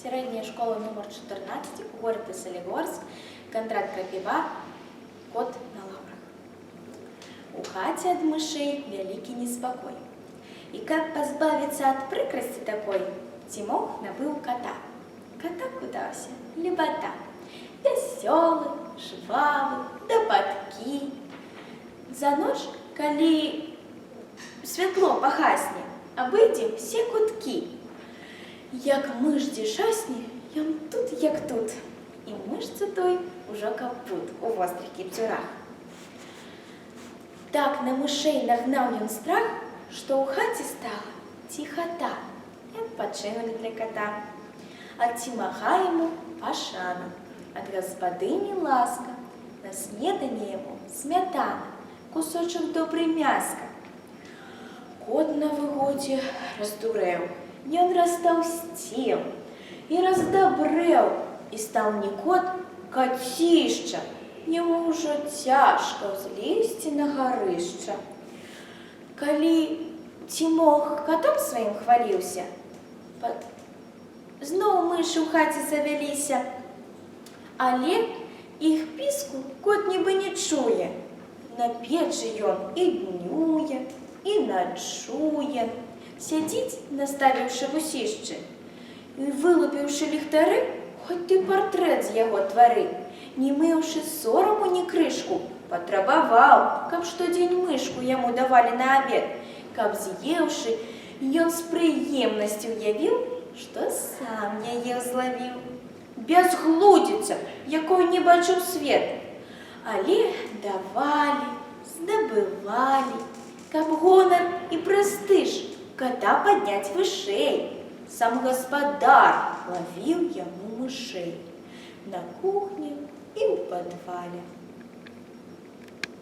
Средняя школа номер 14, город Солигорск, Кондрат Крапива, кот на лаврах. У хаті от мышей великий неспокой. И как позбавиться от прикрости такой, Тимох набыл кота. Кота кудався, лебота, веселый, жвавый, да подки. За ночь, коли светло погасне, обыдем все кутки. Як миш дішасні, ям тут, як тут. І мишці той уже капут у вострих кіптюрах. Так на мышей нагнал ён страх, что у хаті стала тихота и отпочинок для кота. От Тимоха ему пашана, от господыни ласка, на снедание ему сметана, кусочек добрый мяска. Кот на выгоде раздурел, ён растолстел и раздобрел, и стал не кот, котища. Ему уже тяжко взлезти на горышча. Коли Тимох котом своим хвалился, знову мыши у хаті завелися, але их писку кот ніби не чує. На печі ён і днює, і ночує. Сидить, наставивши вусіще, і вилупивши ліхтари, хоть ти портрет з його твори, не мивши сорому ні кришку, потребовал, каб штодень мишку йому давали на обед, каб з'ївши, ён з приємностью явил, что сам яе зловил. Безглудиця, якої не бачив свет, але давали, здобывали, каб гонор и престиж кота поднять вышей. Сам господар ловил ему мышей на кухне и в подвале.